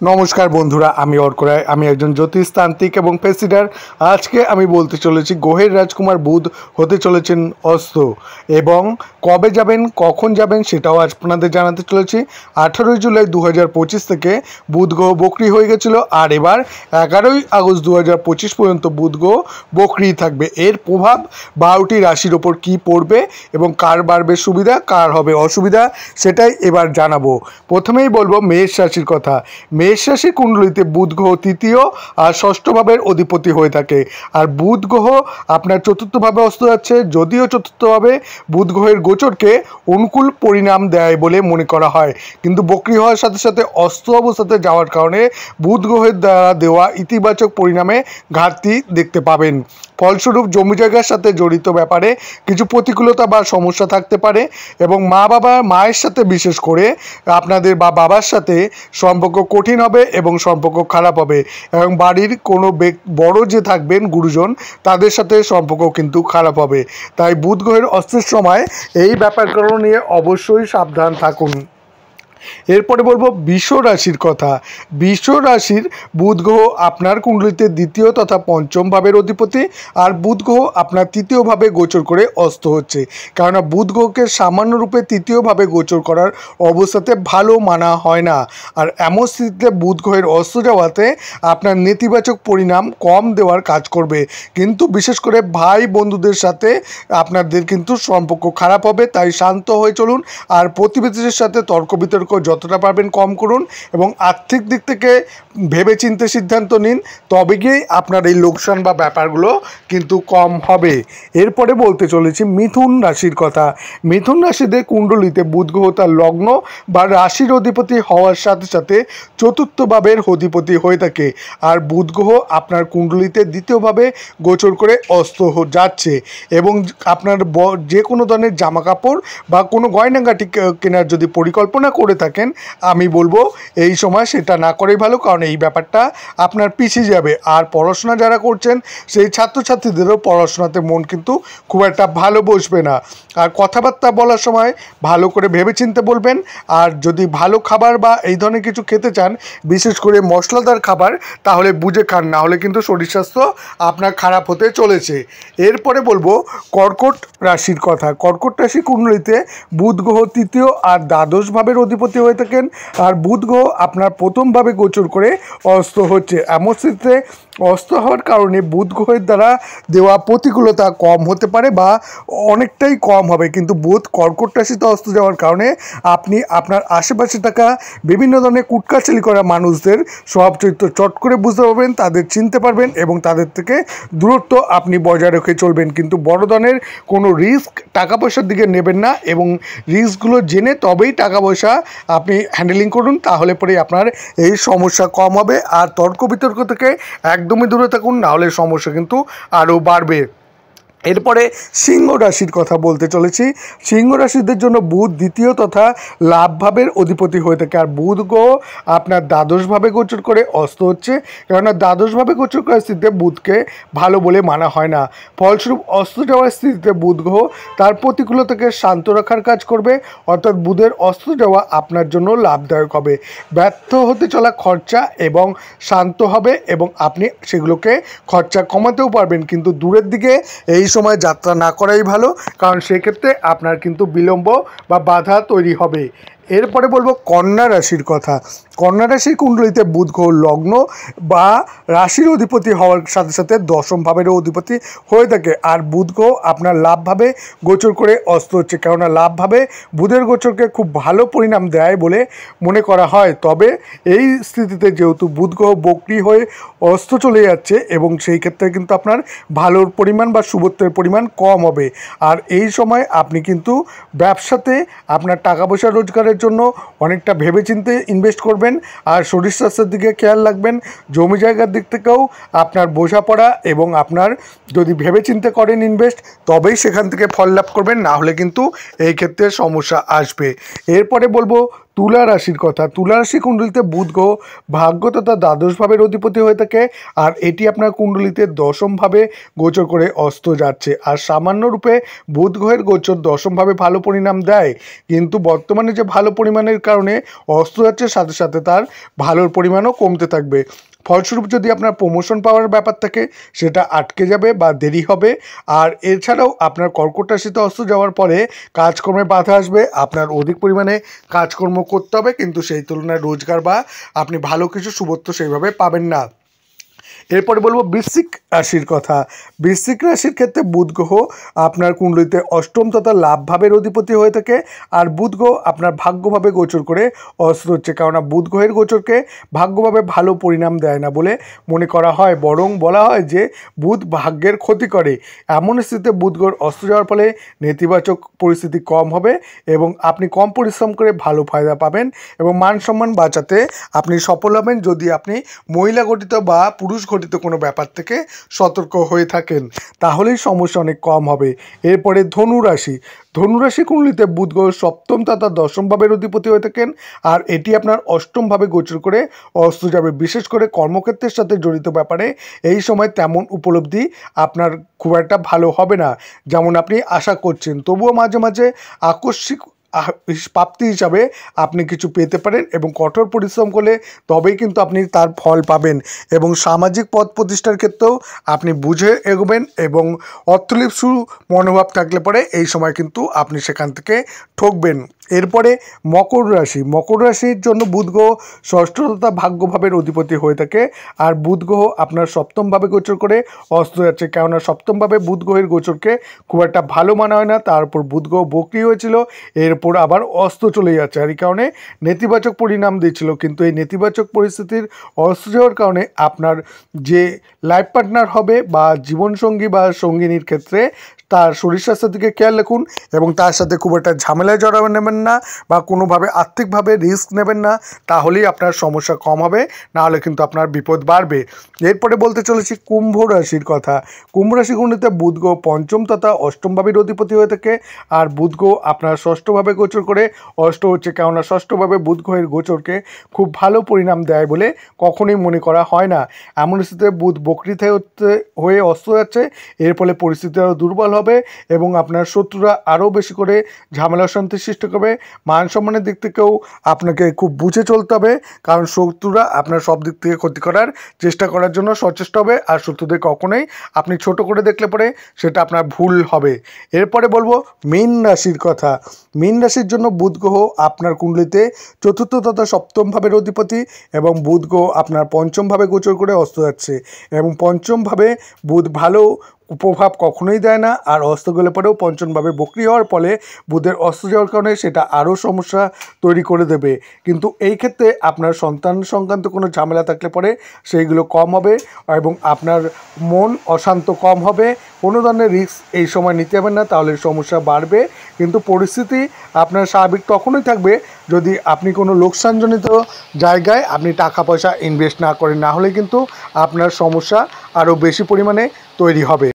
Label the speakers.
Speaker 1: নমস্কার বন্ধুরা, আমি অর্ক রায়। আমি একজন জ্যোতিষতান্ত্রিক এবং পেসিডার। আজকে আমি বলতে চলেছি গ্রহের রাজকুমার বুধ হতে চলেছেন অস্ত, এবং কবে যাবেন, কখন যাবেন সেটাও আজ আপনাদের জানাতে চলেছি। 18 জুলাই 2025 থেকে বুধ গ্রহ বক্রি হয়ে গেছিলো, আর এবার 11 আগস্ট 2025 পর্যন্ত বুধ গ্রহ বক্রি থাকবে। এর প্রভাব 12টি রাশির ওপর কী পড়বে এবং কার বাড়বে সুবিধা, কার হবে অসুবিধা, সেটাই এবার জানাবো। প্রথমেই বলবো মেষ রাশির কথা। মেষ রাশি কুণ্ডলিতে বুধ গ্রহ তৃতীয় আর ষষ্ঠ ভাবের অধিপতি হয়ে থাকে, আর বুধ গ্রহ আপনার চতুর্থভাবে অস্ত যাচ্ছে। যদিও চতুর্থভাবে বুধ গ্রহের গোচরকে অনুকূল পরিণাম দেয় বলে মনে করা হয়, কিন্তু বক্রি হওয়ার সাথে সাথে অস্ত অবস্থাতে যাওয়ার কারণে বুধ গ্রহের দ্বারা দেওয়া ইতিবাচক পরিণামে ঘাটতি দেখতে পাবেন। ফলস্বরূপ জমি জায়গার সাথে জড়িত ব্যাপারে কিছু প্রতিকূলতা বা সমস্যা থাকতে পারে, এবং মায়ের সাথে বিশেষ করে আপনাদের বাবার সাথে সম্পর্ক কঠিন হবে এবং সম্পর্ক খারাপ হবে, এবং বাড়ির কোনো বড় যে থাকবেন গুরুজন, তাদের সাথে সম্পর্ক কিন্তু খারাপ হবে। তাই বুধ গ্রহের অস্তের সময় এই ব্যাপারগুলো নিয়ে অবশ্যই সাবধান থাকুন। এরপরে বলবো বৃষ রাশির কথা। বৃষ রাশির বুধ গ্রহ আপনার কুণ্ডলিতে দ্বিতীয় তথা পঞ্চম ভাবের অধিপতি, আর বুধ গ্রহ আপনার তৃতীয়ভাবে গোচর করে অস্ত হচ্ছে। কেননা বুধ গ্রহকে সামান্য রূপে তৃতীয়ভাবে গোচর করার অবস্থাতে ভালো মানা হয় না, আর এমন স্থিতিতে বুধ গ্রহের অস্ত যাওয়াতে আপনার নেতিবাচক পরিণাম কম দেওয়ার কাজ করবে, কিন্তু বিশেষ করে ভাই বন্ধুদের সাথে আপনাদের কিন্তু সম্পর্ক খারাপ হবে। তাই শান্ত হয়ে চলুন, আর প্রতিবেশীদের সাথে তর্ক বিতর্ক যতটা পারবেন কম করুন, এবং আর্থিক দিক থেকে ভেবেচিন্তে সিদ্ধান্ত নিন, তবে গিয়েই আপনার এই লোকসান বা ব্যাপারগুলো কিন্তু কম হবে। এরপরে বলতে চলেছি মিথুন রাশির কথা। মিথুন রাশিদের কুণ্ডলিতে বুধ গ্রহ তার লগ্ন বা রাশির অধিপতি হওয়ার সাথে সাথে চতুর্থ ভাবের অধিপতি হয়ে থাকে, আর বুধ গ্রহ আপনার কুণ্ডলিতে দ্বিতীয়ভাবে গোচর করে অস্ত যাচ্ছে। এবং আপনার যে কোনো ধরনের জামা কাপড় বা কোনো গয়নাগাটি কেনার যদি পরিকল্পনা করে থাকেন, আমি বলবো এই সময় সেটা না করেই ভালো, কারণ এই ব্যাপারটা আপনার পিছিয়ে যাবে। আর পড়াশোনা যারা করছেন সেই ছাত্রছাত্রীদেরও পড়াশোনাতে মন কিন্তু খুব একটা ভালো বসবে না। আর কথাবার্তা বলার সময় ভালো করে ভেবেচিন্তে বলবেন, আর যদি ভালো খাবার বা এই ধরনের কিছু খেতে চান, বিশেষ করে মশলাদার খাবার, তাহলে বুঝে খান, না হলে কিন্তু শরীর স্বাস্থ্য আপনার খারাপ হতে চলেছে। এরপরে বলবো কর্কট রাশির কথা। কর্কট রাশি কুণ্ডলিতে বুধ গ্রহ তৃতীয় আর দ্বাদশ ভাবের অধিপতি হয়ে থাকেন, আর বুধ গ্রহ আপনার প্রথমভাবে গোচর করে অস্ত হচ্ছে। এমন স্থিতিতে অস্ত হওয়ার কারণে বুধ গ্রহের দ্বারা দেওয়া প্রতিকূলতা কম হতে পারে বা অনেকটাই কম হবে, কিন্তু বুধ কর্কট রাশিতে অস্ত যাওয়ার কারণে আপনি আপনার আশেপাশে থাকা বিভিন্ন ধরনের কুটকাচালি করা মানুষদের স্বভাব চরিত্র চট করে বুঝতে পারবেন, তাদের চিনতে পারবেন, এবং তাদের থেকে দূরত্ব আপনি বজায় রেখে চলবেন। কিন্তু বড় ধরনের কোনো রিস্ক টাকা পয়সার দিকে নেবেন না, এবং রিস্কগুলো জেনে তবেই টাকা পয়সা আপনি হ্যান্ডেলিং করুন, তাহলে পরেই আপনার এই সমস্যা কম হবে। আর তর্ক বিতর্ক থেকে একদমই দূরে থাকুন, নাহলে সমস্যা কিন্তু আরও বাড়বে। এরপরে সিংহ রাশির কথা বলতে চলেছি। সিংহ রাশিদের জন্য বুধ দ্বিতীয় তথা লাভ ভাবের অধিপতি হয়ে থাকে, আর বুধ গ্রহ আপনার দ্বাদশভাবে গোচর করে অস্ত হচ্ছে। কেননা দ্বাদশভাবে গোচর করার স্থিতিতে বুধকে ভালো বলে মানা হয় না। ফলস্বরূপ অস্ত যাওয়ার স্থিতিতে বুধ গ্রহ তার প্রতিকূলতাকে শান্ত রাখার কাজ করবে, অর্থাৎ বুধের অস্ত যাওয়া আপনার জন্য লাভদায়ক হবে। ব্যর্থ হতে চলা খরচা এবং শান্ত হবে, এবং আপনি সেগুলোকে খরচা কমাতেও পারবেন, কিন্তু দূরের দিকে এই সময় যাত্রা না করাই ভালো, কারণ সেক্ষেত্রে আপনার কিন্তু বিলম্ব বা বাধা তৈরি হবে। এরপরে বলবো কন্যা রাশির কথা। কন্যা রাশির কুণ্ডলিতে বুধ গ্রহ লগ্ন বা রাশির অধিপতি হওয়ার সাথে সাথে দশম ভাবেরও অধিপতি হয়ে থাকে, আর বুধ গ্রহ আপনার লাভভাবে গোচর করে অস্ত হচ্ছে। কেননা লাভভাবে বুধের গোচরকে খুব ভালো পরিণাম দেয় বলে মনে করা হয়, তবে এই স্থিতিতে যেহেতু বুধ গ্রহ বক্রি হয়ে অস্ত চলে যাচ্ছে, এবং সেই ক্ষেত্রে কিন্তু আপনার ভালোর পরিমাণ বা শুভত্বের পরিমাণ কম হবে। আর এই সময় আপনি কিন্তু ব্যবসাতে আপনার টাকা পয়সা রোজগারের জন্য অনেকটা ভেবেচিন্তে ইনভেস্ট করবেন, আর শরীর স্বাস্থ্যের দিকে খেয়াল রাখবেন। জমি জায়গার দিক থেকেও আপনার বোঝাপড়া, এবং আপনার যদি ভেবেচিন্তে করেন ইনভেস্ট, তবেই সেখান থেকে ফল লাভ করবেন, না হলে কিন্তু এই ক্ষেত্রে সমস্যা আসবে। এরপরে বলবো তুলা রাশির কথা। তুলা রাশি কুণ্ডলিতে বুধ গ্রহ ভাগ্য তথা দ্বাদশ ভাবের অধিপতি হয়ে থাকে, আর এটি আপনার কুণ্ডলিতে দশমভাবে গোচর করে অস্ত যাচ্ছে। আর সামান্য রূপে বুধ গ্রহের গোচর দশমভাবে ভালো পরিণাম দেয়, কিন্তু বর্তমানে যে ভালো পরিমাণের কারণে অস্ত যাচ্ছে, সাথে সাথে তার ভালোর পরিমাণও কমতে থাকবে। ফলস্বরূপ যদি আপনার প্রমোশন পাওয়ার ব্যাপার থাকে সেটা আটকে যাবে বা দেরি হবে। আর এছাড়াও আপনার কর্কট রাশিতে অস্ত যাওয়ার পরে কাজকর্মে বাধা আসবে, আপনার অধিক পরিমাণে কাজকর্ম করতে হবে, কিন্তু সেই তুলনায় রোজগার বা আপনি ভালো কিছু শুভত্ব সেইভাবে পাবেন না। এরপরে বলবো বৃশ্চিক রাশির কথা। বৃশ্চিক রাশির ক্ষেত্রে বুধ গ্রহ আপনার কুণ্ডলিতে অষ্টম তথা লাভ ভাবের অধিপতি হয়ে থাকে, আর বুধ গ্রহ আপনার ভাগ্যভাবে গোচর করে অস্ত হচ্ছে। কেননা বুধ গ্রহের গোচরকে ভাগ্যভাবে ভালো পরিণাম দেয় না বলে মনে করা হয়, বরং বলা হয় যে বুধ ভাগ্যের ক্ষতি করে। এমন স্থিতিতে বুধ গ্রহ অস্ত যাওয়ার ফলে নেতিবাচক পরিস্থিতি কম হবে এবং আপনি কম পরিশ্রম করে ভালো ফায়দা পাবেন এবং মান সম্মান বাঁচাতে আপনি সফল হবেন, যদি আপনি মহিলা গঠিত বা পুরুষ ঘটিত কোনো ব্যাপার থেকে সতর্ক হয়ে থাকেন, তাহলেই সমস্যা অনেক কম হবে। এরপরে ধনুরাশি। ধনুরাশি কুণ্ডলিতে বুধ গ্রহ সপ্তম তথা দশম ভাবের অধিপতি হয়ে থাকেন, আর এটি আপনার অষ্টম ভাবে গোচর করে অস্ত যাবে। বিশেষ করে কর্মক্ষেত্রের সাথে জড়িত ব্যাপারে এই সময় তেমন উপলব্ধি আপনার খুব একটা ভালো হবে না যেমন আপনি আশা করছেন, তবুও মাঝে মাঝে আকস্মিক প্রাপ্তি হিসাবে আপনি কিছু পেতে পারেন এবং কঠোর পরিশ্রম করলে তবেই কিন্তু আপনি তার ফল পাবেন। এবং সামাজিক পদ প্রতিষ্ঠার ক্ষেত্রেও আপনি বুঝে এগোবেন এবং অর্থলিপ্সু মনোভাব থাকলে পরে এই সময় কিন্তু আপনি সেখান থেকে ঠকবেন। এরপরে মকর রাশি। মকর রাশির জন্য বুধ গ্রহ ষষ্ঠ তথা ভাগ্যভাবের অধিপতি হয়ে থাকে, আর বুধ গ্রহ আপনার সপ্তমভাবে গোচর করে অস্ত যাচ্ছে। কেননা সপ্তমভাবে বুধ গ্রহের গোচরকে খুব একটা ভালো মানা হয় না, তার উপর বুধ গ্রহ বক্রি হয়েছিল, এরপর আবার অস্ত চলে যাচ্ছে, আর এই কারণে নেতিবাচক পরিণাম দিয়েছিল। কিন্তু এই নেতিবাচক পরিস্থিতির অস্ত যাওয়ার কারণে আপনার যে লাইফ পার্টনার হবে বা জীবনসঙ্গী বা সঙ্গিনীর ক্ষেত্রে তার শরীর স্বাস্থ্যের দিকে খেয়াল রাখুন এবং তার সাথে খুব একটা ঝামেলায় জড়াবে নেবেন না বা কোনোভাবে আর্থিকভাবে রিস্ক নেবেন না, তাহলেই আপনার সমস্যা কম হবে, নাহলে কিন্তু আপনার বিপদ বাড়বে। এরপরে বলতে চলেছি কুম্ভ রাশির কথা। কুম্ভ রাশি কুণ্ডলিতে বুধ গ্রহ পঞ্চম তথা অষ্টম ভাবের অধিপতি হয়ে থাকে, আর বুধ গ্রহ আপনার ষষ্ঠভাবে গোচর করে অষ্ট হচ্ছে। কেননা ষষ্ঠভাবে বুধ গ্রহের গোচরকে খুব ভালো পরিণাম দেয় বলে কখনোই মনে করা হয় না। এমন স্থিতিতে বুধ বক্রিতে হয়ে অস্ত যাচ্ছে, এর ফলে পরিস্থিতি আরও দুর্বল হবে এবং আপনার শত্রুরা আরও বেশি করে ঝামেলা অশান্তি সৃষ্টি করবে। মান সম্মানের দিক থেকেও আপনাকে খুব বুঝে চলতে হবে, কারণ শত্রুরা আপনার সব দিক থেকে ক্ষতি করার চেষ্টা করার জন্য সচেষ্ট হবে, আর শত্রুদের কখনোই আপনি ছোট করে দেখলে পরে সেটা আপনার ভুল হবে। এরপরে বলবো মীন রাশির কথা। মীন রাশির জন্য বুধ গ্রহ আপনার কুণ্ডলিতে চতুর্থ তথা সপ্তম ভাবের অধিপতি এবং বুধ গ্রহ আপনার পঞ্চম ভাবে গোচর করে অস্ত যাচ্ছে, এবং পঞ্চম ভাবে বুধ ভালো প্রভাব কখনোই দেয় না, আর অস্ত গেলে পরেও পঞ্চমভাবে বক্রি হওয়ার ফলে বুধের অস্ত যাওয়ার কারণে সেটা আরও সমস্যা তৈরি করে দেবে। কিন্তু এই ক্ষেত্রে আপনার সন্তান সংক্রান্ত কোনো ঝামেলা থাকলে পরে সেইগুলো কম হবে এবং আপনার মন অশান্ত কম হবে। কোনো ধরনের রিস্ক এই সময় নিতে হবে না, তাহলে সমস্যা বাড়বে। কিন্তু পরিস্থিতি আপনার স্বাভাবিক তখনই থাকবে যদি আপনি কোনো লোকসানজনিত জায়গায় আপনি টাকা পয়সা ইনভেস্ট না করেন, না হলে কিন্তু আপনার সমস্যা আরও বেশি পরিমাণে তৈরি হবে।